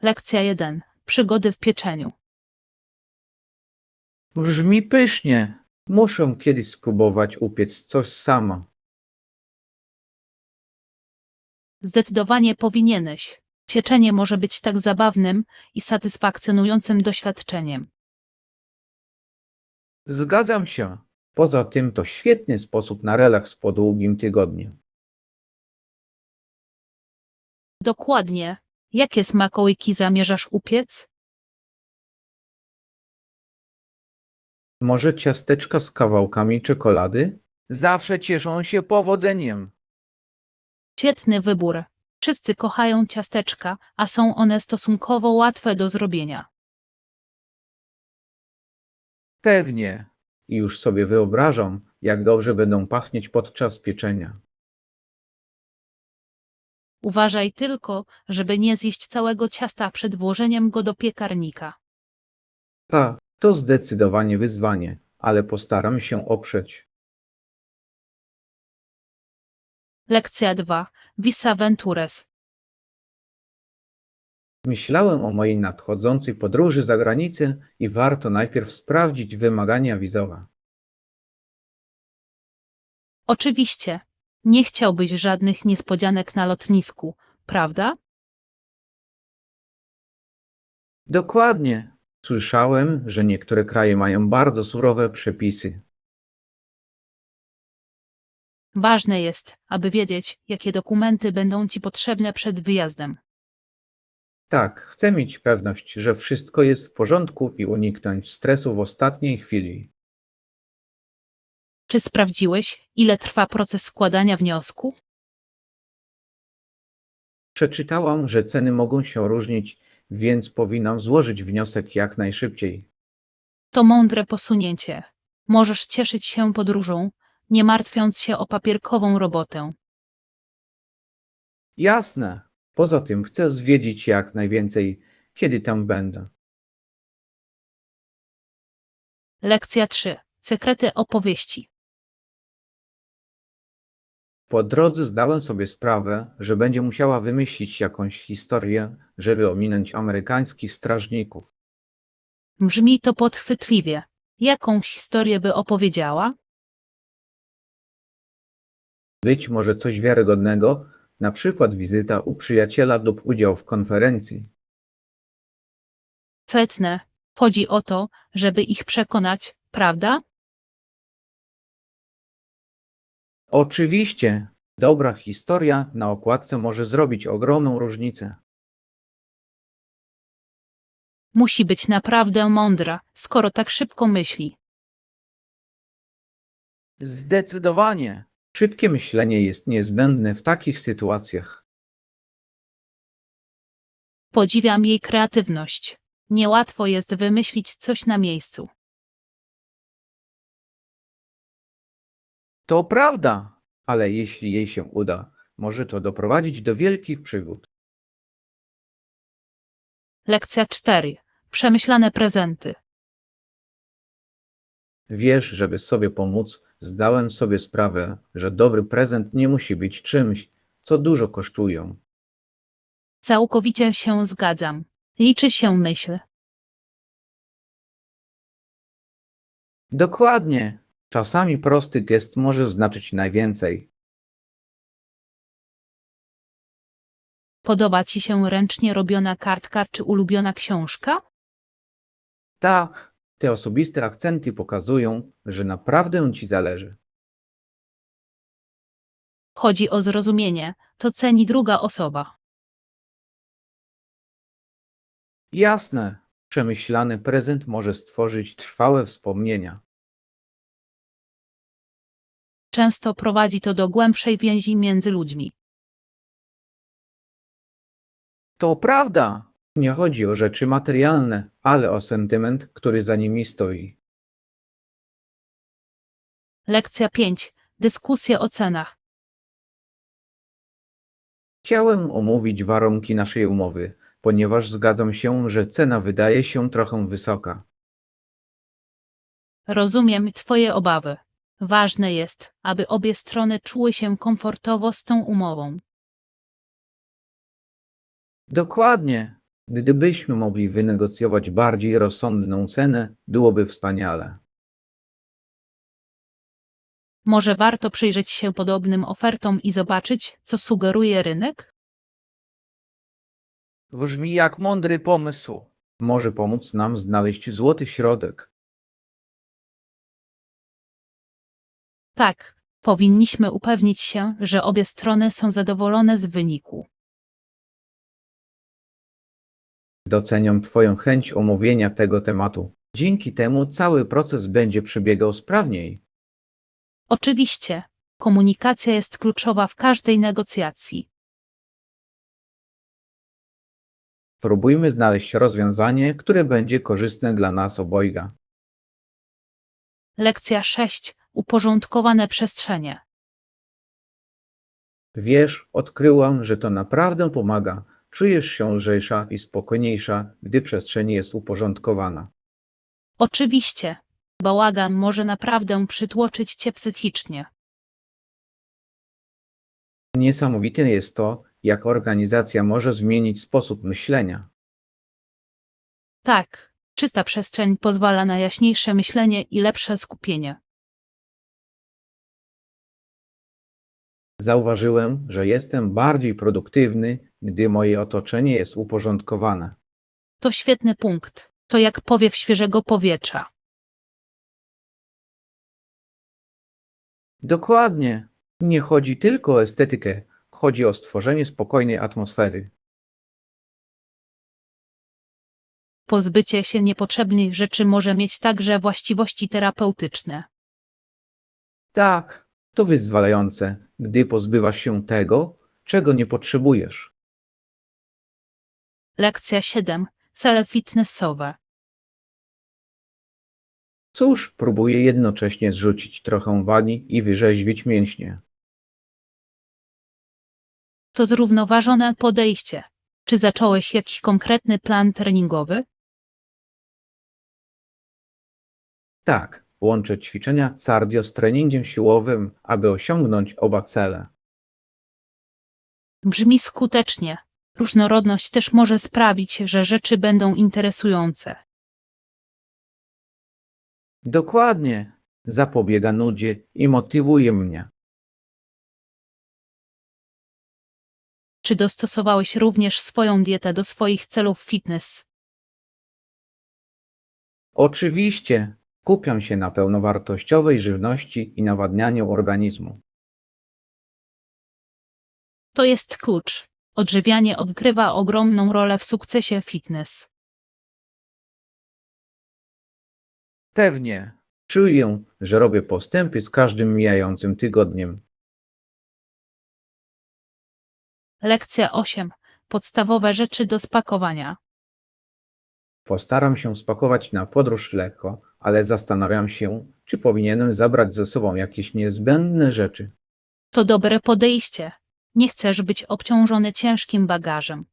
Lekcja 1. Przygody w pieczeniu. Brzmi pysznie. Muszę kiedyś spróbować upiec coś sama. Zdecydowanie powinieneś. Pieczenie może być tak zabawnym i satysfakcjonującym doświadczeniem. Zgadzam się. Poza tym to świetny sposób na relaks po długim tygodniu. Dokładnie. Jakie smakołyki zamierzasz upiec? Może ciasteczka z kawałkami czekolady? Zawsze cieszą się powodzeniem. Świetny wybór. Wszyscy kochają ciasteczka, a są one stosunkowo łatwe do zrobienia. Pewnie. I już sobie wyobrażam, jak dobrze będą pachnieć podczas pieczenia. Uważaj tylko, żeby nie zjeść całego ciasta przed włożeniem go do piekarnika. To zdecydowanie wyzwanie, ale postaram się oprzeć. Lekcja 2. Vis Aventures. Myślałem o mojej nadchodzącej podróży za granicę i warto najpierw sprawdzić wymagania wizowe. Oczywiście, nie chciałbyś żadnych niespodzianek na lotnisku, prawda? Dokładnie. Słyszałem, że niektóre kraje mają bardzo surowe przepisy. Ważne jest, aby wiedzieć, jakie dokumenty będą ci potrzebne przed wyjazdem. Tak, chcę mieć pewność, że wszystko jest w porządku i uniknąć stresu w ostatniej chwili. Czy sprawdziłeś, ile trwa proces składania wniosku? Przeczytałam, że ceny mogą się różnić, więc powinnam złożyć wniosek jak najszybciej. To mądre posunięcie. Możesz cieszyć się podróżą, nie martwiąc się o papierkową robotę. Jasne. Poza tym chcę zwiedzić jak najwięcej, kiedy tam będę. Lekcja 3. Sekrety opowieści. Po drodze zdałem sobie sprawę, że będzie musiała wymyślić jakąś historię, żeby ominąć amerykańskich strażników. Brzmi to podchwytliwie. Jakąś historię by opowiedziała? Być może coś wiarygodnego, na przykład wizyta u przyjaciela lub udział w konferencji. Cetne. Chodzi o to, żeby ich przekonać, prawda? Oczywiście, dobra historia na okładce może zrobić ogromną różnicę. Musi być naprawdę mądra, skoro tak szybko myśli. Zdecydowanie. Szybkie myślenie jest niezbędne w takich sytuacjach. Podziwiam jej kreatywność. Niełatwo jest wymyślić coś na miejscu. To prawda, ale jeśli jej się uda, może to doprowadzić do wielkich przygód. Lekcja 4. Przemyślane prezenty. Wiesz, żeby sobie pomóc, zdałem sobie sprawę, że dobry prezent nie musi być czymś, co dużo kosztuje. Całkowicie się zgadzam. Liczy się myśl. Dokładnie. Czasami prosty gest może znaczyć najwięcej. Podoba ci się ręcznie robiona kartka czy ulubiona książka? Tak, te osobiste akcenty pokazują, że naprawdę ci zależy. Chodzi o zrozumienie, co ceni druga osoba. Jasne, przemyślany prezent może stworzyć trwałe wspomnienia. Często prowadzi to do głębszej więzi między ludźmi. To prawda. Nie chodzi o rzeczy materialne, ale o sentyment, który za nimi stoi. Lekcja 5. Dyskusje o cenach. Chciałem omówić warunki naszej umowy, ponieważ zgadzam się, że cena wydaje się trochę wysoka. Rozumiem twoje obawy. Ważne jest, aby obie strony czuły się komfortowo z tą umową. Dokładnie. Gdybyśmy mogli wynegocjować bardziej rozsądną cenę, byłoby wspaniale. Może warto przyjrzeć się podobnym ofertom i zobaczyć, co sugeruje rynek? Brzmi jak mądry pomysł. Może pomóc nam znaleźć złoty środek. Tak, powinniśmy upewnić się, że obie strony są zadowolone z wyniku. Doceniam Twoją chęć omówienia tego tematu. Dzięki temu cały proces będzie przebiegał sprawniej. Oczywiście, komunikacja jest kluczowa w każdej negocjacji. Próbujmy znaleźć rozwiązanie, które będzie korzystne dla nas obojga. Lekcja 6. Uporządkowane przestrzenie. Wiesz, odkryłam, że to naprawdę pomaga. Czujesz się lżejsza i spokojniejsza, gdy przestrzeń jest uporządkowana. Oczywiście, bałagan może naprawdę przytłoczyć cię psychicznie. Niesamowite jest to, jak organizacja może zmienić sposób myślenia. Tak, czysta przestrzeń pozwala na jaśniejsze myślenie i lepsze skupienie. Zauważyłem, że jestem bardziej produktywny, gdy moje otoczenie jest uporządkowane. To świetny punkt. To jak powiew świeżego powietrza. Dokładnie. Nie chodzi tylko o estetykę, chodzi o stworzenie spokojnej atmosfery. Pozbycie się niepotrzebnych rzeczy może mieć także właściwości terapeutyczne. Tak, to wyzwalające, gdy pozbywasz się tego, czego nie potrzebujesz. Lekcja 7. Cele fitnessowe. Cóż, próbuję jednocześnie zrzucić trochę wagi i wyrzeźbić mięśnie. To zrównoważone podejście. Czy zacząłeś jakiś konkretny plan treningowy? Tak, łączę ćwiczenia cardio z treningiem siłowym, aby osiągnąć oba cele. Brzmi skutecznie. Różnorodność też może sprawić, że rzeczy będą interesujące. Dokładnie, zapobiega nudzie i motywuje mnie. Czy dostosowałeś również swoją dietę do swoich celów fitness? Oczywiście, skupiam się na pełnowartościowej żywności i nawadnianiu organizmu. To jest klucz. Odżywianie odgrywa ogromną rolę w sukcesie fitness. Pewnie, czuję, że robię postępy z każdym mijającym tygodniem. Lekcja 8. Podstawowe rzeczy do spakowania. Postaram się spakować na podróż lekko, ale zastanawiam się, czy powinienem zabrać ze sobą jakieś niezbędne rzeczy. To dobre podejście. Nie chcesz być obciążony ciężkim bagażem.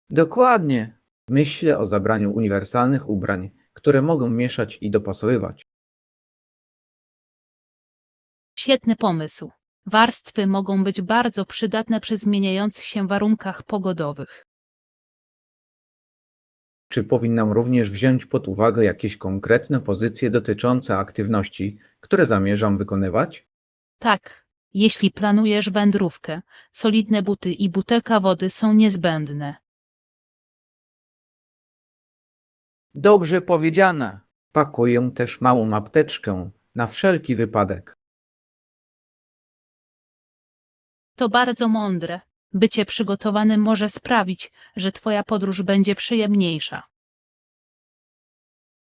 Dokładnie. Myślę o zabraniu uniwersalnych ubrań, które mogą mieszać i dopasowywać. Świetny pomysł. Warstwy mogą być bardzo przydatne przy zmieniających się warunkach pogodowych. Czy powinnam również wziąć pod uwagę jakieś konkretne pozycje dotyczące aktywności, które zamierzam wykonywać? Tak, jeśli planujesz wędrówkę, solidne buty i butelka wody są niezbędne. Dobrze powiedziane. Pakuję też małą apteczkę, na wszelki wypadek. To bardzo mądre. Bycie przygotowanym może sprawić, że twoja podróż będzie przyjemniejsza.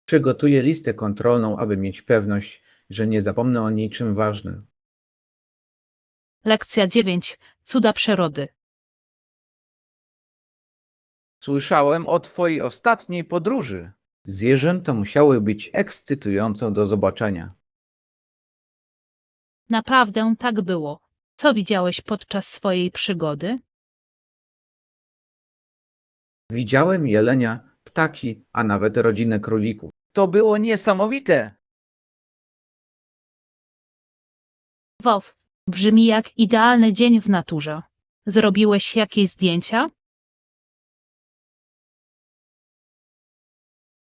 Przygotuję listę kontrolną, aby mieć pewność, że nie zapomnę o niczym ważnym. Lekcja 9. Cuda przyrody. Słyszałem o twojej ostatniej podróży. Zwierzęta musiały być ekscytujące do zobaczenia. Naprawdę tak było. Co widziałeś podczas swojej przygody? Widziałem jelenia, ptaki, a nawet rodzinę królików. To było niesamowite! Wow, brzmi jak idealny dzień w naturze. Zrobiłeś jakieś zdjęcia?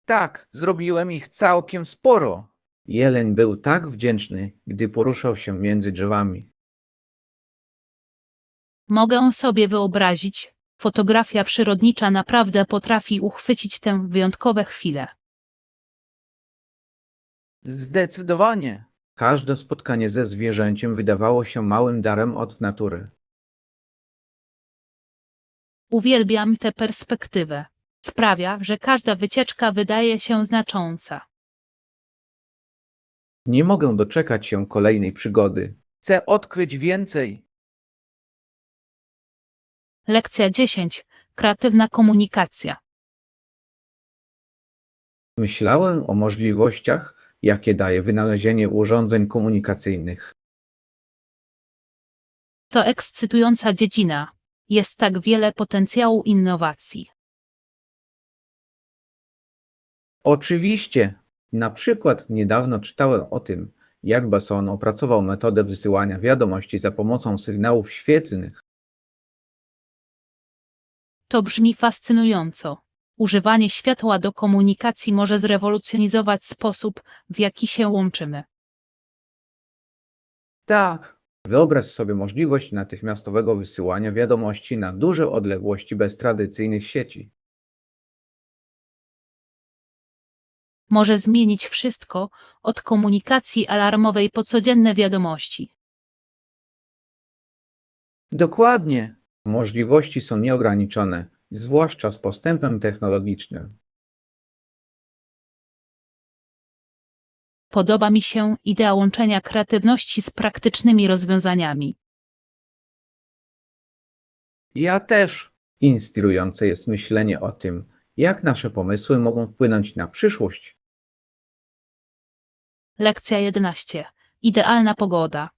Tak, zrobiłem ich całkiem sporo. Jeleń był tak wdzięczny, gdy poruszał się między drzewami. Mogę sobie wyobrazić, fotografia przyrodnicza naprawdę potrafi uchwycić tę wyjątkowe chwilę. Zdecydowanie. Każde spotkanie ze zwierzęciem wydawało się małym darem od natury. Uwielbiam tę perspektywę. Sprawia, że każda wycieczka wydaje się znacząca. Nie mogę doczekać się kolejnej przygody. Chcę odkryć więcej. Lekcja 10. Kreatywna komunikacja. Myślałem o możliwościach, jakie daje wynalezienie urządzeń komunikacyjnych. To ekscytująca dziedzina. Jest tak wiele potencjału innowacji. Oczywiście, na przykład niedawno czytałem o tym, jak Besson opracował metodę wysyłania wiadomości za pomocą sygnałów świetlnych. To brzmi fascynująco. Używanie światła do komunikacji może zrewolucjonizować sposób, w jaki się łączymy. Tak, wyobraź sobie możliwość natychmiastowego wysyłania wiadomości na duże odległości bez tradycyjnych sieci. Może zmienić wszystko, od komunikacji alarmowej po codzienne wiadomości. Dokładnie. Możliwości są nieograniczone, zwłaszcza z postępem technologicznym. Podoba mi się idea łączenia kreatywności z praktycznymi rozwiązaniami. Ja też. Inspirujące jest myślenie o tym, jak nasze pomysły mogą wpłynąć na przyszłość. Lekcja 11. Idealna pogoda.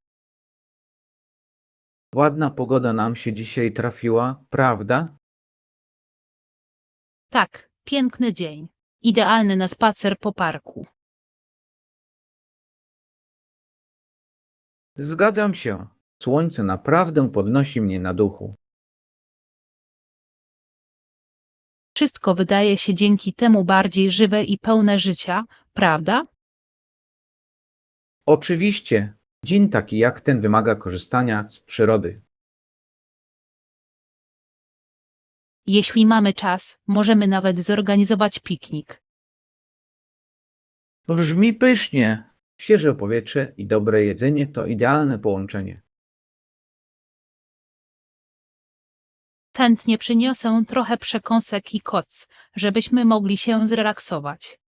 Ładna pogoda nam się dzisiaj trafiła, prawda? Tak, piękny dzień. Idealny na spacer po parku. Zgadzam się. Słońce naprawdę podnosi mnie na duchu. Wszystko wydaje się dzięki temu bardziej żywe i pełne życia, prawda? Oczywiście, dzień taki jak ten wymaga korzystania z przyrody. Jeśli mamy czas, możemy nawet zorganizować piknik. Brzmi pysznie. Świeże powietrze i dobre jedzenie to idealne połączenie. Chętnie przyniosę trochę przekąsek i koc, żebyśmy mogli się zrelaksować.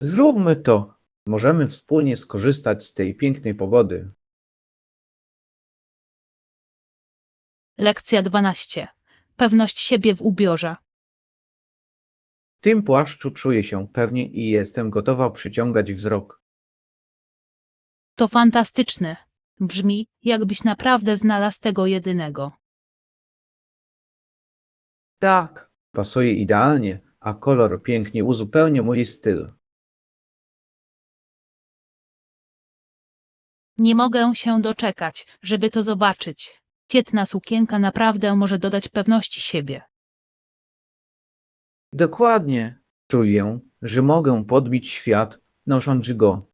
Zróbmy to. Możemy wspólnie skorzystać z tej pięknej pogody. Lekcja 12. Pewność siebie w ubiorze. W tym płaszczu czuję się pewnie i jestem gotowa przyciągać wzrok. To fantastyczne. Brzmi, jakbyś naprawdę znalazł tego jedynego. Tak, pasuje idealnie, a kolor pięknie uzupełnia mój styl. Nie mogę się doczekać, żeby to zobaczyć. Świetna sukienka naprawdę może dodać pewności siebie. Dokładnie. Czuję, że mogę podbić świat, nosząc go.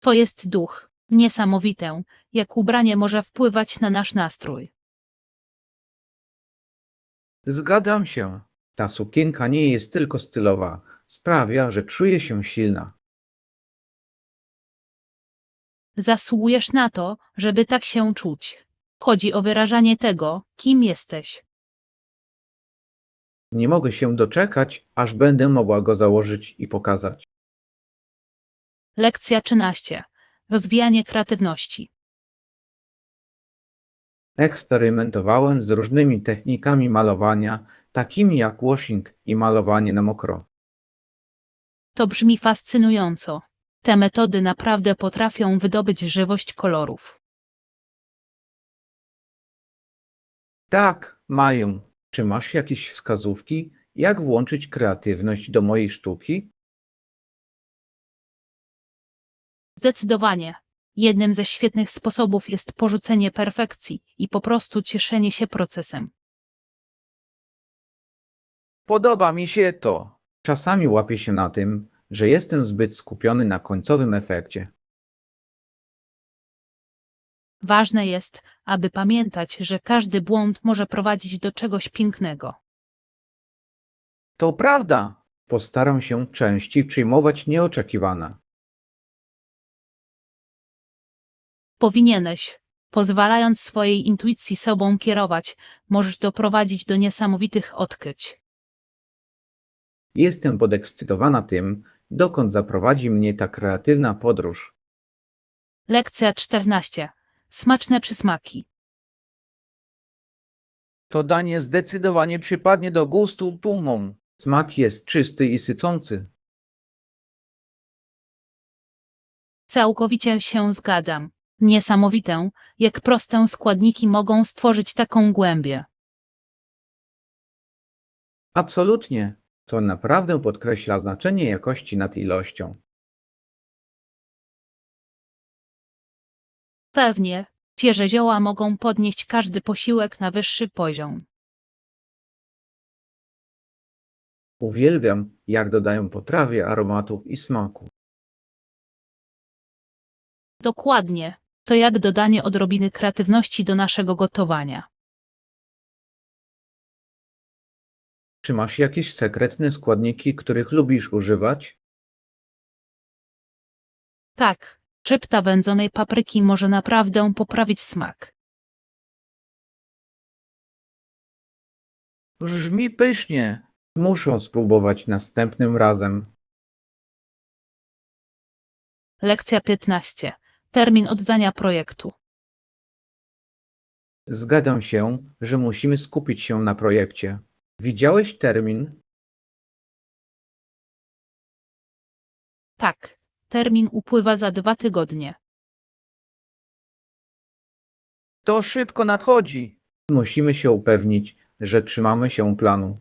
To jest duch. Niesamowite, jak ubranie może wpływać na nasz nastrój. Zgadzam się. Ta sukienka nie jest tylko stylowa. Sprawia, że czuję się silna. Zasługujesz na to, żeby tak się czuć. Chodzi o wyrażanie tego, kim jesteś. Nie mogę się doczekać, aż będę mogła go założyć i pokazać. Lekcja 13. Rozwijanie kreatywności. Eksperymentowałem z różnymi technikami malowania, takimi jak washing i malowanie na mokro. To brzmi fascynująco. Te metody naprawdę potrafią wydobyć żywość kolorów. Tak, mają. Czy masz jakieś wskazówki, jak włączyć kreatywność do mojej sztuki? Zdecydowanie. Jednym ze świetnych sposobów jest porzucenie perfekcji i po prostu cieszenie się procesem. Podoba mi się to. Czasami łapię się na tym, że jestem zbyt skupiony na końcowym efekcie. Ważne jest, aby pamiętać, że każdy błąd może prowadzić do czegoś pięknego. To prawda. Postaram się częściej przyjmować nieoczekiwane. Powinieneś. Pozwalając swojej intuicji sobą kierować, możesz doprowadzić do niesamowitych odkryć. Jestem podekscytowana tym, dokąd zaprowadzi mnie ta kreatywna podróż. Lekcja 14. Smaczne przysmaki. To danie zdecydowanie przypadnie do gustu tłumom. Smak jest czysty i sycący. Całkowicie się zgadzam. Niesamowite, jak proste składniki mogą stworzyć taką głębię. Absolutnie. To naprawdę podkreśla znaczenie jakości nad ilością. Pewnie, świeże zioła mogą podnieść każdy posiłek na wyższy poziom. Uwielbiam, jak dodają potrawie aromatów i smaku. Dokładnie, to jak dodanie odrobiny kreatywności do naszego gotowania. Czy masz jakieś sekretne składniki, których lubisz używać? Tak, szczypta wędzonej papryki może naprawdę poprawić smak. Brzmi pysznie. Muszę spróbować następnym razem. Lekcja 15. Termin oddania projektu. Zgadzam się, że musimy skupić się na projekcie. Widziałeś termin? Tak, termin upływa za 2 tygodnie. To szybko nadchodzi. Musimy się upewnić, że trzymamy się planu.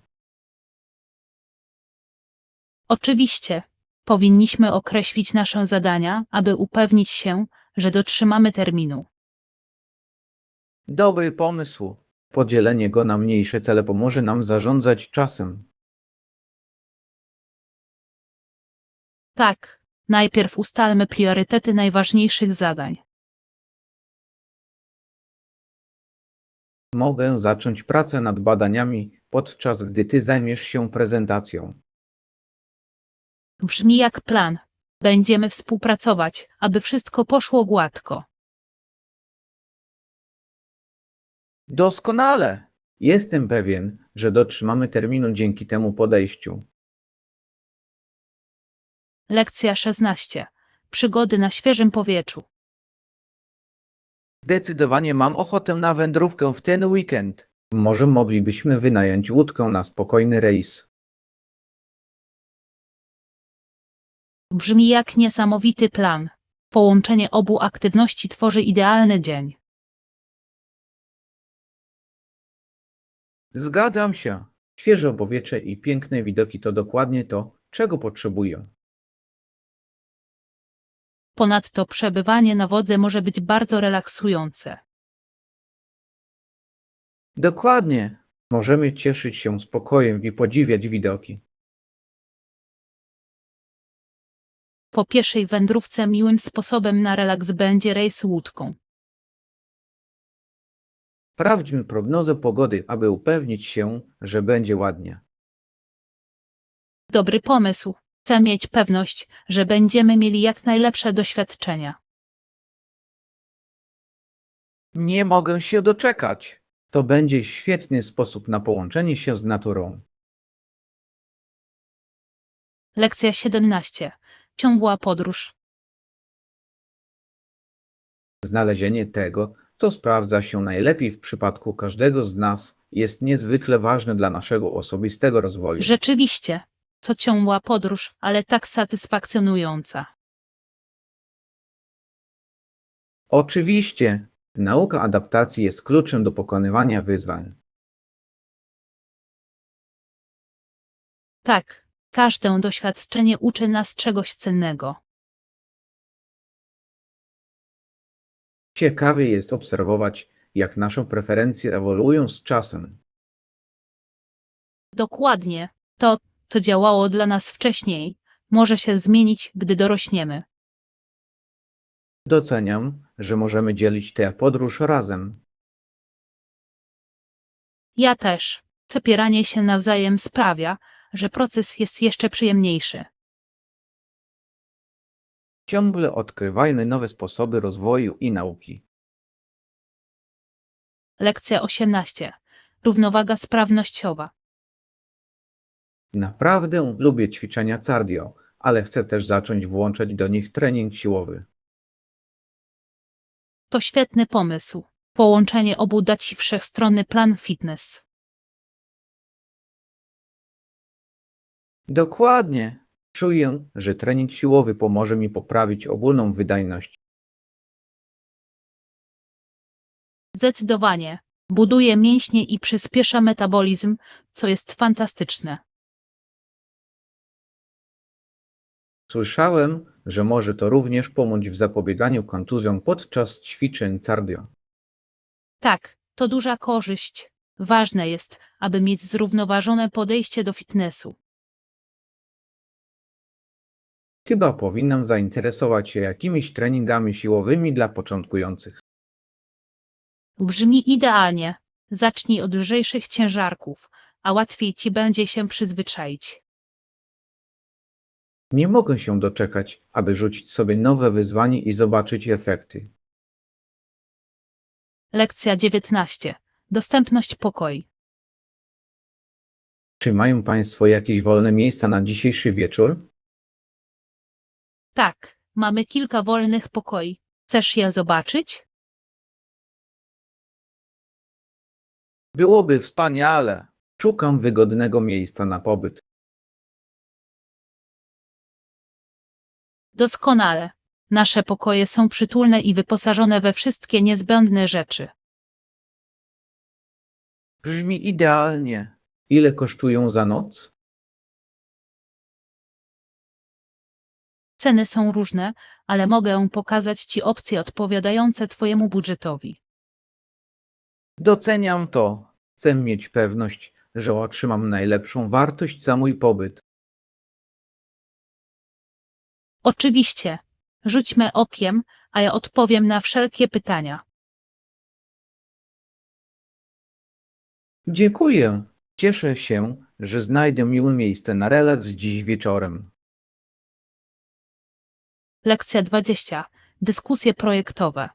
Oczywiście, powinniśmy określić nasze zadania, aby upewnić się, że dotrzymamy terminu. Dobry pomysł. Podzielenie go na mniejsze cele pomoże nam zarządzać czasem. Tak, najpierw ustalmy priorytety najważniejszych zadań. Mogę zacząć pracę nad badaniami, podczas gdy ty zajmiesz się prezentacją. Brzmi jak plan. Będziemy współpracować, aby wszystko poszło gładko. Doskonale! Jestem pewien, że dotrzymamy terminu dzięki temu podejściu. Lekcja 16. Przygody na świeżym powietrzu. Zdecydowanie mam ochotę na wędrówkę w ten weekend. Może moglibyśmy wynająć łódkę na spokojny rejs. Brzmi jak niesamowity plan. Połączenie obu aktywności tworzy idealny dzień. Zgadzam się. Świeże powietrze i piękne widoki to dokładnie to, czego potrzebuję. Ponadto przebywanie na wodze może być bardzo relaksujące. Dokładnie. Możemy cieszyć się spokojem i podziwiać widoki. Po pieszej wędrówce miłym sposobem na relaks będzie rejs łódką. Sprawdźmy prognozę pogody, aby upewnić się, że będzie ładnie. Dobry pomysł. Chcę mieć pewność, że będziemy mieli jak najlepsze doświadczenia. Nie mogę się doczekać. To będzie świetny sposób na połączenie się z naturą. Lekcja 17. Ciągła podróż. Znalezienie tego, co sprawdza się najlepiej w przypadku każdego z nas, jest niezwykle ważne dla naszego osobistego rozwoju. Rzeczywiście, to ciągła podróż, ale tak satysfakcjonująca. Oczywiście, nauka adaptacji jest kluczem do pokonywania wyzwań. Tak, każde doświadczenie uczy nas czegoś cennego. Ciekawie jest obserwować, jak nasze preferencje ewoluują z czasem. Dokładnie. To, co działało dla nas wcześniej, może się zmienić, gdy dorośniemy. Doceniam, że możemy dzielić tę podróż razem. Ja też. Wspieranie się nawzajem sprawia, że proces jest jeszcze przyjemniejszy. Ciągle odkrywajmy nowe sposoby rozwoju i nauki. Lekcja 18. Równowaga sprawnościowa. Naprawdę lubię ćwiczenia cardio, ale chcę też zacząć włączać do nich trening siłowy. To świetny pomysł. Połączenie obu da Ci wszechstronny plan fitness. Dokładnie. Czuję, że trening siłowy pomoże mi poprawić ogólną wydajność. Zdecydowanie. Buduje mięśnie i przyspiesza metabolizm, co jest fantastyczne. Słyszałem, że może to również pomóc w zapobieganiu kontuzjom podczas ćwiczeń cardio. Tak, to duża korzyść. Ważne jest, aby mieć zrównoważone podejście do fitnessu. Chyba powinnam zainteresować się jakimiś treningami siłowymi dla początkujących. Brzmi idealnie. Zacznij od lżejszych ciężarków, a łatwiej Ci będzie się przyzwyczaić. Nie mogę się doczekać, aby rzucić sobie nowe wyzwanie i zobaczyć efekty. Lekcja 19. Dostępność pokoi. Czy mają Państwo jakieś wolne miejsca na dzisiejszy wieczór? Tak, mamy kilka wolnych pokoi. Chcesz je zobaczyć? Byłoby wspaniale. Szukam wygodnego miejsca na pobyt. Doskonale. Nasze pokoje są przytulne i wyposażone we wszystkie niezbędne rzeczy. Brzmi idealnie. Ile kosztują za noc? Ceny są różne, ale mogę pokazać Ci opcje odpowiadające Twojemu budżetowi. Doceniam to. Chcę mieć pewność, że otrzymam najlepszą wartość za mój pobyt. Oczywiście. Rzućmy okiem, a ja odpowiem na wszelkie pytania. Dziękuję. Cieszę się, że znajdę miłe miejsce na relaks dziś wieczorem. Lekcja 20. Dyskusje projektowe.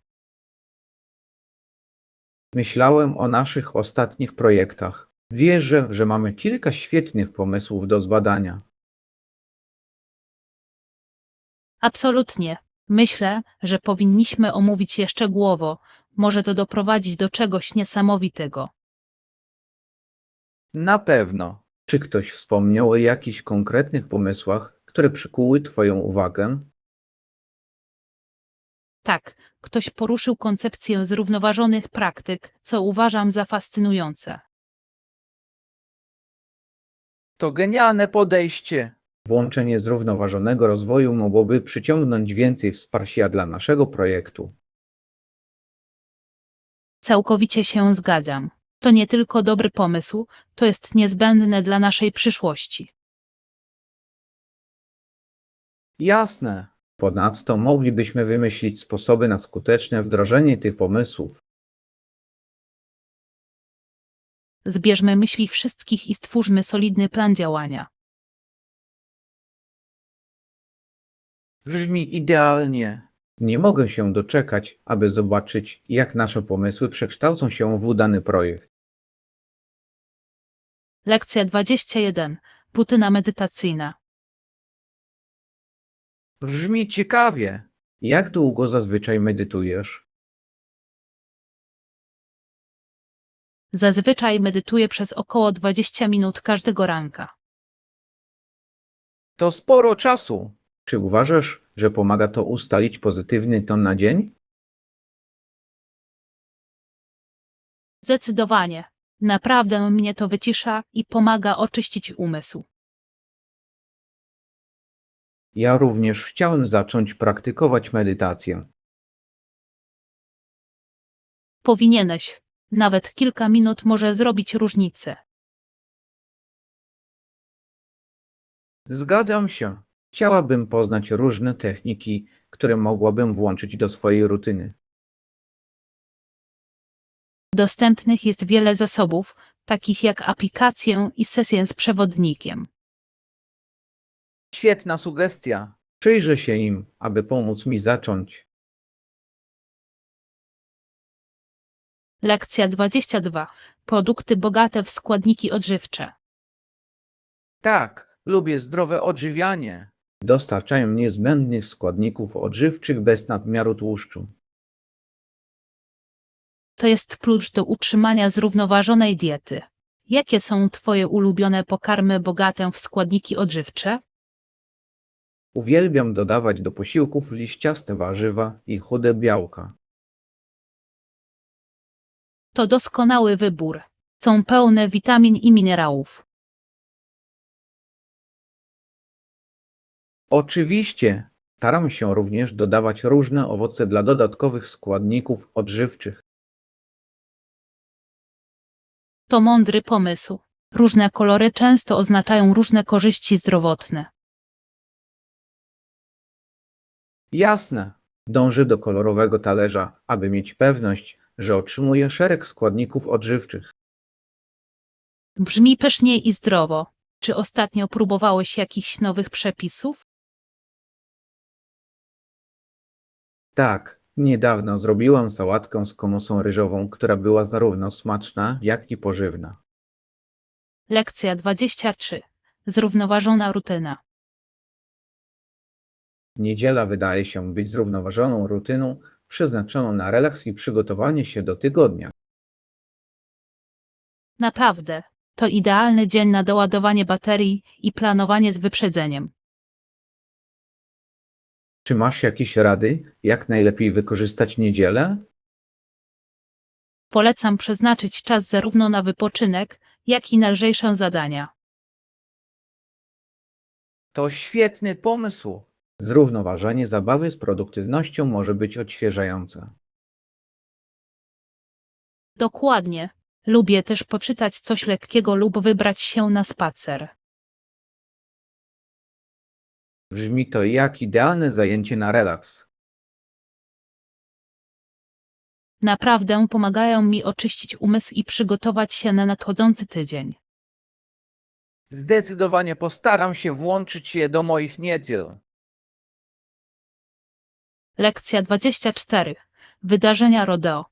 Myślałem o naszych ostatnich projektach. Wierzę, że mamy kilka świetnych pomysłów do zbadania. Absolutnie. Myślę, że powinniśmy omówić je szczegółowo. Może to doprowadzić do czegoś niesamowitego. Na pewno. Czy ktoś wspomniał o jakichś konkretnych pomysłach, które przykuły Twoją uwagę? Tak, ktoś poruszył koncepcję zrównoważonych praktyk, co uważam za fascynujące. To genialne podejście. Włączenie zrównoważonego rozwoju mogłoby przyciągnąć więcej wsparcia dla naszego projektu. Całkowicie się zgadzam. To nie tylko dobry pomysł, to jest niezbędne dla naszej przyszłości. Jasne. Ponadto moglibyśmy wymyślić sposoby na skuteczne wdrożenie tych pomysłów. Zbierzmy myśli wszystkich i stwórzmy solidny plan działania. Brzmi idealnie. Nie mogę się doczekać, aby zobaczyć, jak nasze pomysły przekształcą się w udany projekt. Lekcja 21. Rutyna medytacyjna. Brzmi ciekawie. Jak długo zazwyczaj medytujesz? Zazwyczaj medytuję przez około 20 minut każdego ranka. To sporo czasu. Czy uważasz, że pomaga to ustalić pozytywny ton na dzień? Zdecydowanie. Naprawdę mnie to wycisza i pomaga oczyścić umysł. Ja również chciałem zacząć praktykować medytację. Powinieneś. Nawet kilka minut może zrobić różnicę. Zgadzam się. Chciałabym poznać różne techniki, które mogłabym włączyć do swojej rutyny. Dostępnych jest wiele zasobów, takich jak aplikacje i sesje z przewodnikiem. Świetna sugestia. Przyjrzę się im, aby pomóc mi zacząć. Lekcja 22. Produkty bogate w składniki odżywcze. Tak, lubię zdrowe odżywianie. Dostarczają niezbędnych składników odżywczych bez nadmiaru tłuszczu. To jest klucz do utrzymania zrównoważonej diety. Jakie są Twoje ulubione pokarmy bogate w składniki odżywcze? Uwielbiam dodawać do posiłków liściaste warzywa i chude białka. To doskonały wybór. Są pełne witamin i minerałów. Oczywiście, staram się również dodawać różne owoce dla dodatkowych składników odżywczych. To mądry pomysł. Różne kolory często oznaczają różne korzyści zdrowotne. Jasne, dążę do kolorowego talerza, aby mieć pewność, że otrzymuję szereg składników odżywczych. Brzmi pysznie i zdrowo. Czy ostatnio próbowałeś jakichś nowych przepisów? Tak, niedawno zrobiłam sałatkę z komusą ryżową, która była zarówno smaczna, jak i pożywna. Lekcja 23. Zrównoważona rutyna. Niedziela wydaje się być zrównoważoną rutyną przeznaczoną na relaks i przygotowanie się do tygodnia. Naprawdę, to idealny dzień na doładowanie baterii i planowanie z wyprzedzeniem. Czy masz jakieś rady, jak najlepiej wykorzystać niedzielę? Polecam przeznaczyć czas zarówno na wypoczynek, jak i na lżejsze zadania. To świetny pomysł. Zrównoważenie zabawy z produktywnością może być odświeżające. Dokładnie. Lubię też poczytać coś lekkiego lub wybrać się na spacer. Brzmi to jak idealne zajęcie na relaks. Naprawdę pomagają mi oczyścić umysł i przygotować się na nadchodzący tydzień. Zdecydowanie postaram się włączyć je do moich niedziel. Lekcja 24. Wydarzenia rodeo.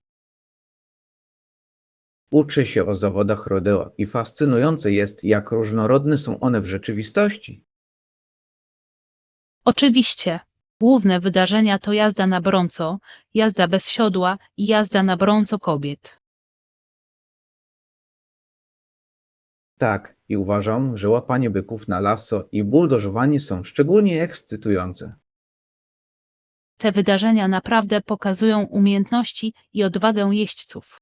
Uczę się o zawodach rodeo i fascynujące jest, jak różnorodne są one w rzeczywistości. Oczywiście, główne wydarzenia to jazda na brązo, jazda bez siodła i jazda na brązo kobiet. Tak, i uważam, że łapanie byków na lasso i buldożowanie są szczególnie ekscytujące. Te wydarzenia naprawdę pokazują umiejętności i odwagę jeźdźców.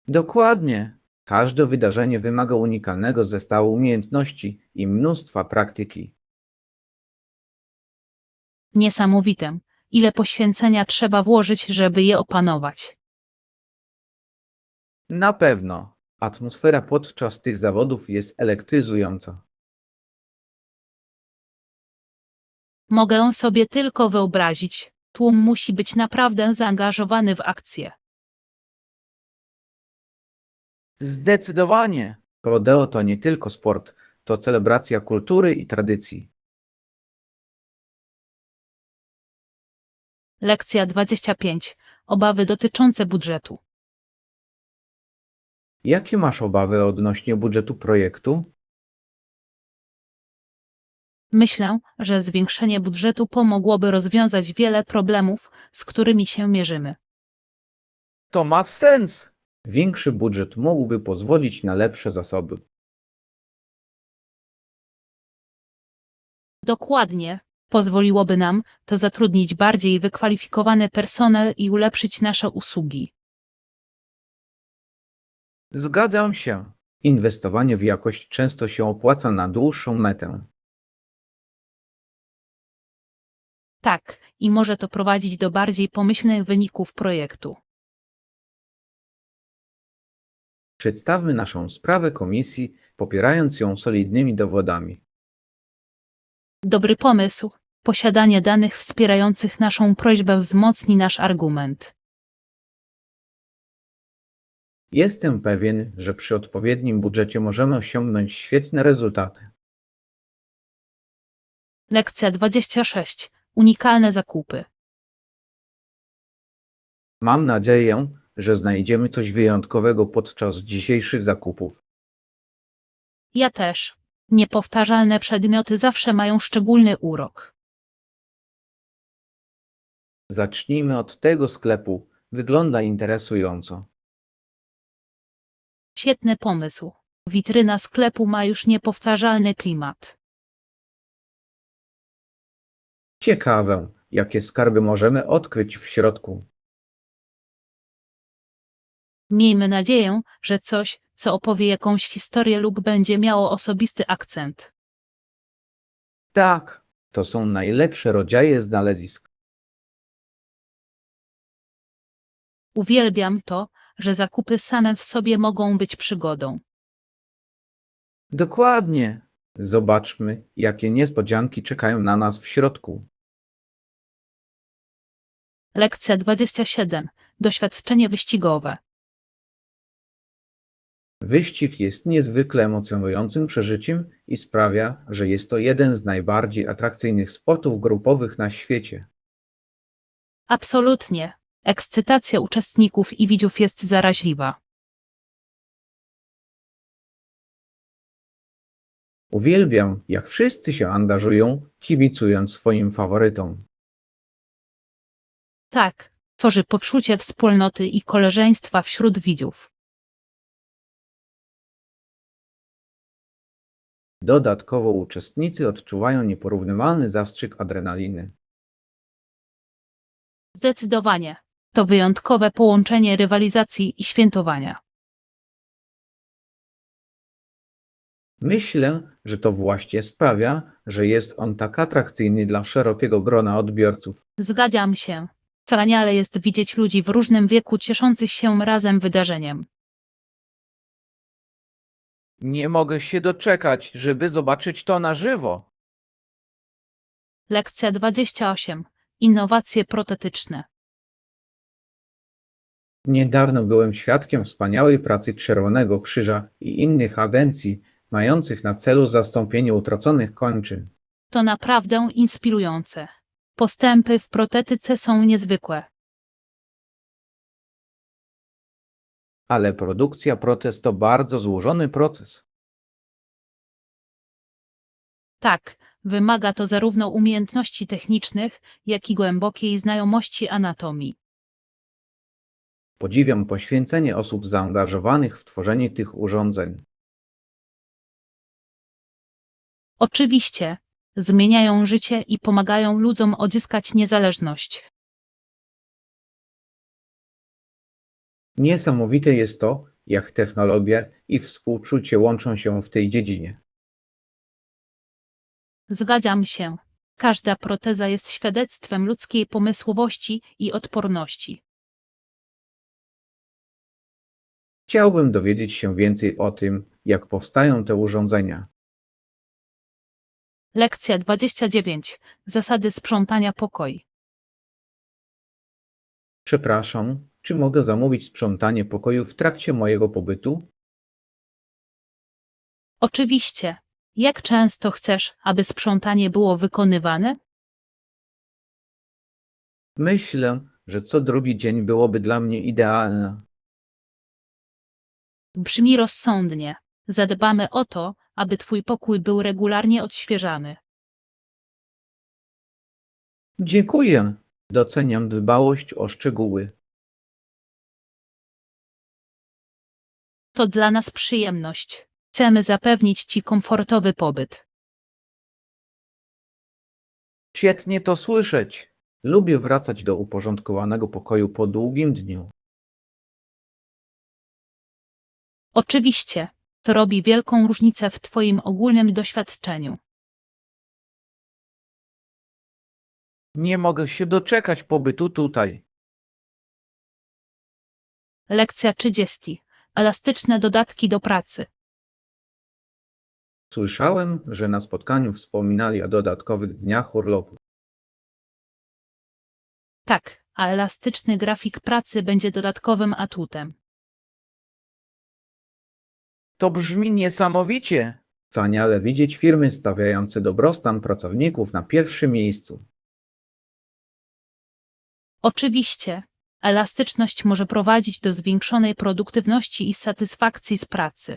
Dokładnie. Każde wydarzenie wymaga unikalnego zestawu umiejętności i mnóstwa praktyki. Niesamowite, ile poświęcenia trzeba włożyć, żeby je opanować. Na pewno. Atmosfera podczas tych zawodów jest elektryzująca. Mogę sobie tylko wyobrazić, tłum musi być naprawdę zaangażowany w akcję. Zdecydowanie. Rodeo to nie tylko sport, to celebracja kultury i tradycji. Lekcja 25. Obawy dotyczące budżetu. Jakie masz obawy odnośnie budżetu projektu? Myślę, że zwiększenie budżetu pomogłoby rozwiązać wiele problemów, z którymi się mierzymy. To ma sens. Większy budżet mógłby pozwolić na lepsze zasoby. Dokładnie. Pozwoliłoby nam to zatrudnić bardziej wykwalifikowany personel i ulepszyć nasze usługi. Zgadzam się. Inwestowanie w jakość często się opłaca na dłuższą metę. Tak, i może to prowadzić do bardziej pomyślnych wyników projektu. Przedstawmy naszą sprawę komisji, popierając ją solidnymi dowodami. Dobry pomysł. Posiadanie danych wspierających naszą prośbę wzmocni nasz argument. Jestem pewien, że przy odpowiednim budżecie możemy osiągnąć świetne rezultaty. Lekcja 26. Unikalne zakupy. Mam nadzieję, że znajdziemy coś wyjątkowego podczas dzisiejszych zakupów. Ja też. Niepowtarzalne przedmioty zawsze mają szczególny urok. Zacznijmy od tego sklepu. Wygląda interesująco. Świetny pomysł. Witryna sklepu ma już niepowtarzalny klimat. Ciekawe, jakie skarby możemy odkryć w środku. Miejmy nadzieję, że coś, co opowie jakąś historię lub będzie miało osobisty akcent. Tak, to są najlepsze rodzaje znalezisk. Uwielbiam to, że zakupy same w sobie mogą być przygodą. Dokładnie. Zobaczmy, jakie niespodzianki czekają na nas w środku. Lekcja 27. Doświadczenie wyścigowe. Wyścig jest niezwykle emocjonującym przeżyciem i sprawia, że jest to jeden z najbardziej atrakcyjnych sportów grupowych na świecie. Absolutnie. Ekscytacja uczestników i widzów jest zaraźliwa. Uwielbiam, jak wszyscy się angażują, kibicując swoim faworytom. Tak, tworzy poczucie wspólnoty i koleżeństwa wśród widzów. Dodatkowo uczestnicy odczuwają nieporównywalny zastrzyk adrenaliny. Zdecydowanie. To wyjątkowe połączenie rywalizacji i świętowania. Myślę, że to właśnie sprawia, że jest on tak atrakcyjny dla szerokiego grona odbiorców. Zgadzam się. Wspaniale jest widzieć ludzi w różnym wieku cieszących się razem wydarzeniem. Nie mogę się doczekać, żeby zobaczyć to na żywo. Lekcja 28. Innowacje protetyczne. Niedawno byłem świadkiem wspaniałej pracy Czerwonego Krzyża i innych agencji mających na celu zastąpienie utraconych kończyn. To naprawdę inspirujące. Postępy w protetyce są niezwykłe. Ale produkcja protez to bardzo złożony proces. Tak, wymaga to zarówno umiejętności technicznych, jak i głębokiej znajomości anatomii. Podziwiam poświęcenie osób zaangażowanych w tworzenie tych urządzeń. Oczywiście, zmieniają życie i pomagają ludziom odzyskać niezależność. Niesamowite jest to, jak technologia i współczucie łączą się w tej dziedzinie. Zgadzam się. Każda proteza jest świadectwem ludzkiej pomysłowości i odporności. Chciałbym dowiedzieć się więcej o tym, jak powstają te urządzenia. Lekcja 29. Zasady sprzątania pokoju. Przepraszam, czy mogę zamówić sprzątanie pokoju w trakcie mojego pobytu? Oczywiście. Jak często chcesz, aby sprzątanie było wykonywane? Myślę, że co drugi dzień byłoby dla mnie idealne. Brzmi rozsądnie. Zadbamy o to, aby twój pokój był regularnie odświeżany. Dziękuję. Doceniam dbałość o szczegóły. To dla nas przyjemność. Chcemy zapewnić ci komfortowy pobyt. Świetnie to słyszeć. Lubię wracać do uporządkowanego pokoju po długim dniu. Oczywiście, to robi wielką różnicę w twoim ogólnym doświadczeniu. Nie mogę się doczekać pobytu tutaj. Lekcja 30. Elastyczne dodatki do pracy. Słyszałem, że na spotkaniu wspominali o dodatkowych dniach urlopu. Tak, a elastyczny grafik pracy będzie dodatkowym atutem. To brzmi niesamowicie. Wspaniale widzieć firmy stawiające dobrostan pracowników na pierwszym miejscu. Oczywiście, elastyczność może prowadzić do zwiększonej produktywności i satysfakcji z pracy.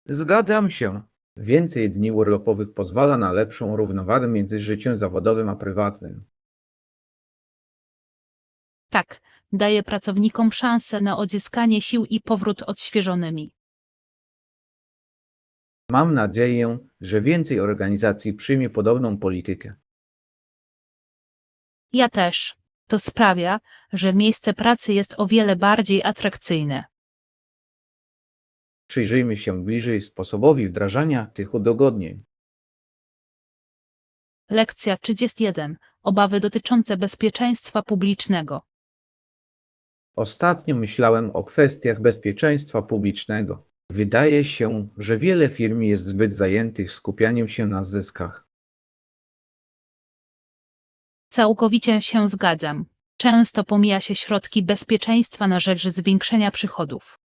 Zgadzam się. Więcej dni urlopowych pozwala na lepszą równowagę między życiem zawodowym a prywatnym. Tak, daje pracownikom szansę na odzyskanie sił i powrót odświeżonymi. Mam nadzieję, że więcej organizacji przyjmie podobną politykę. Ja też. To sprawia, że miejsce pracy jest o wiele bardziej atrakcyjne. Przyjrzyjmy się bliżej sposobowi wdrażania tych udogodnień. Lekcja 31. Obawy dotyczące bezpieczeństwa publicznego. Ostatnio myślałem o kwestiach bezpieczeństwa publicznego. Wydaje się, że wiele firm jest zbyt zajętych skupianiem się na zyskach. Całkowicie się zgadzam. Często pomija się środki bezpieczeństwa na rzecz zwiększenia przychodów.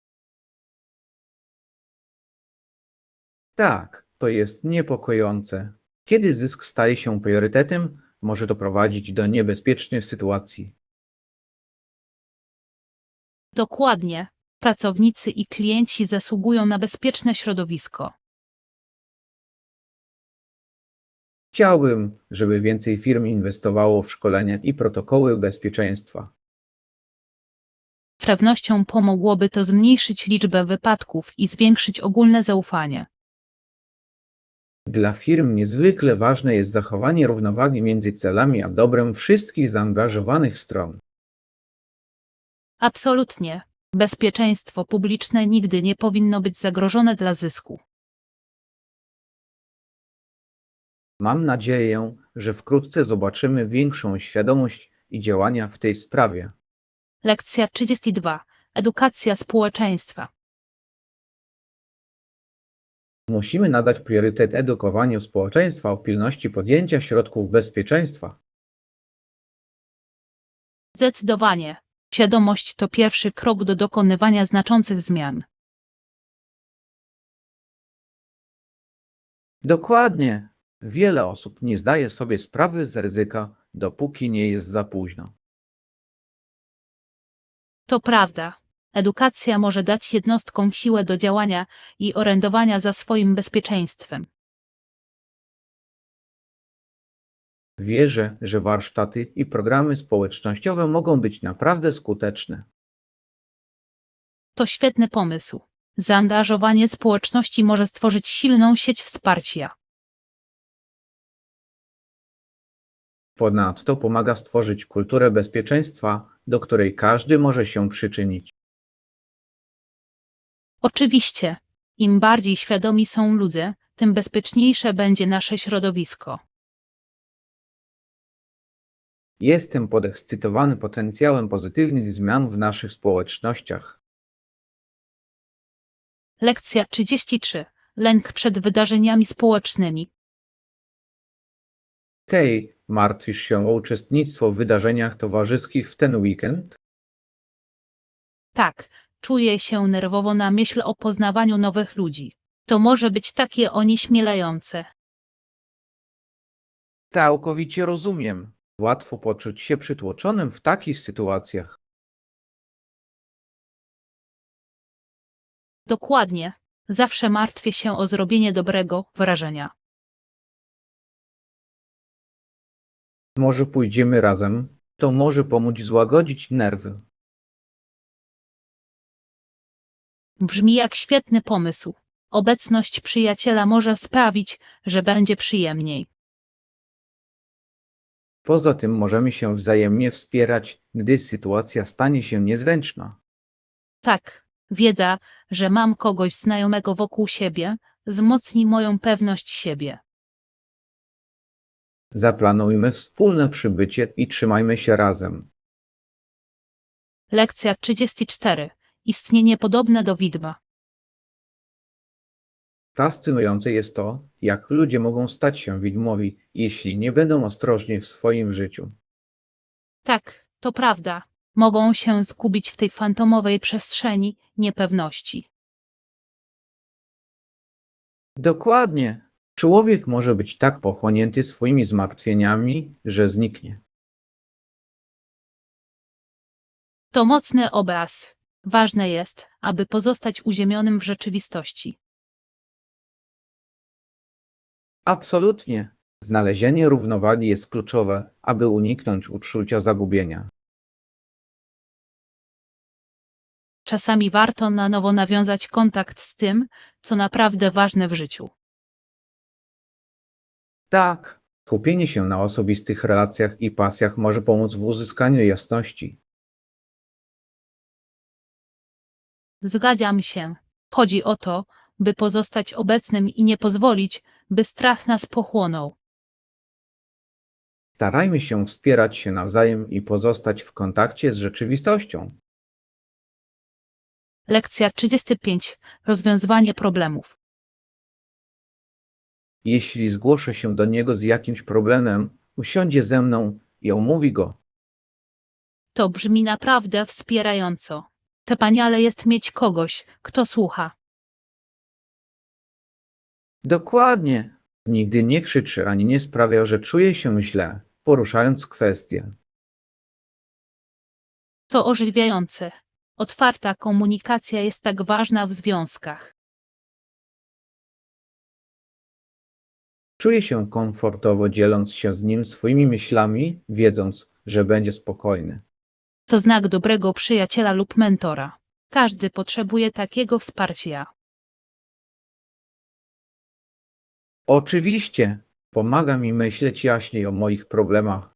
Tak, to jest niepokojące. Kiedy zysk staje się priorytetem, może doprowadzić do niebezpiecznych sytuacji. Dokładnie. Pracownicy i klienci zasługują na bezpieczne środowisko. Chciałbym, żeby więcej firm inwestowało w szkolenia i protokoły bezpieczeństwa. Z pewnością pomogłoby to zmniejszyć liczbę wypadków i zwiększyć ogólne zaufanie. Dla firm niezwykle ważne jest zachowanie równowagi między celami a dobrem wszystkich zaangażowanych stron. Absolutnie. Bezpieczeństwo publiczne nigdy nie powinno być zagrożone dla zysku. Mam nadzieję, że wkrótce zobaczymy większą świadomość i działania w tej sprawie. Lekcja 32. Edukacja społeczeństwa. Musimy nadać priorytet edukowaniu społeczeństwa o pilności podjęcia środków bezpieczeństwa. Zdecydowanie. Świadomość to pierwszy krok do dokonywania znaczących zmian. Dokładnie. Wiele osób nie zdaje sobie sprawy z ryzyka, dopóki nie jest za późno. To prawda. Edukacja może dać jednostkom siłę do działania i orędowania za swoim bezpieczeństwem. Wierzę, że warsztaty i programy społecznościowe mogą być naprawdę skuteczne. To świetny pomysł. Zaangażowanie społeczności może stworzyć silną sieć wsparcia. Ponadto pomaga stworzyć kulturę bezpieczeństwa, do której każdy może się przyczynić. Oczywiście, im bardziej świadomi są ludzie, tym bezpieczniejsze będzie nasze środowisko. Jestem podekscytowany potencjałem pozytywnych zmian w naszych społecznościach. Lekcja 33. Lęk przed wydarzeniami społecznymi. Tej, martwisz się o uczestnictwo w wydarzeniach towarzyskich w ten weekend? Tak, czuję się nerwowo na myśl o poznawaniu nowych ludzi. To może być takie onieśmielające. Całkowicie rozumiem. Łatwo poczuć się przytłoczonym w takich sytuacjach. Dokładnie. Zawsze martwię się o zrobienie dobrego wrażenia. Może pójdziemy razem? To może pomóc złagodzić nerwy. Brzmi jak świetny pomysł. Obecność przyjaciela może sprawić, że będzie przyjemniej. Poza tym możemy się wzajemnie wspierać, gdy sytuacja stanie się niezręczna. Tak, wiedza, że mam kogoś znajomego wokół siebie, wzmocni moją pewność siebie. Zaplanujmy wspólne przybycie i trzymajmy się razem. Lekcja 34. Istnienie podobne do widma. Fascynujące jest to, jak ludzie mogą stać się widmowi, jeśli nie będą ostrożni w swoim życiu. Tak, to prawda. Mogą się zgubić w tej fantomowej przestrzeni niepewności. Dokładnie. Człowiek może być tak pochłonięty swoimi zmartwieniami, że zniknie. To mocny obraz. Ważne jest, aby pozostać uziemionym w rzeczywistości. Absolutnie. Znalezienie równowagi jest kluczowe, aby uniknąć uczucia zagubienia. Czasami warto na nowo nawiązać kontakt z tym, co naprawdę ważne w życiu. Tak, skupienie się na osobistych relacjach i pasjach może pomóc w uzyskaniu jasności. Zgadzam się. Chodzi o to, by pozostać obecnym i nie pozwolić, by strach nas pochłonął. Starajmy się wspierać się nawzajem i pozostać w kontakcie z rzeczywistością. Lekcja 35. Rozwiązywanie problemów. Jeśli zgłoszę się do niego z jakimś problemem, usiądzie ze mną i omówi go. To brzmi naprawdę wspierająco. Wspaniale jest mieć kogoś, kto słucha. Dokładnie. Nigdy nie krzyczy ani nie sprawia, że czuje się źle, poruszając kwestię. To ożywiające. Otwarta komunikacja jest tak ważna w związkach. Czuje się komfortowo dzieląc się z nim swoimi myślami, wiedząc, że będzie spokojny. To znak dobrego przyjaciela lub mentora. Każdy potrzebuje takiego wsparcia. Oczywiście, pomaga mi myśleć jaśniej o moich problemach.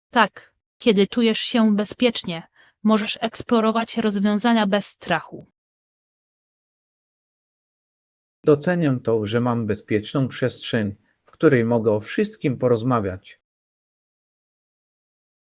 Tak, kiedy czujesz się bezpiecznie, możesz eksplorować rozwiązania bez strachu. Doceniam to, że mam bezpieczną przestrzeń, w której mogę o wszystkim porozmawiać.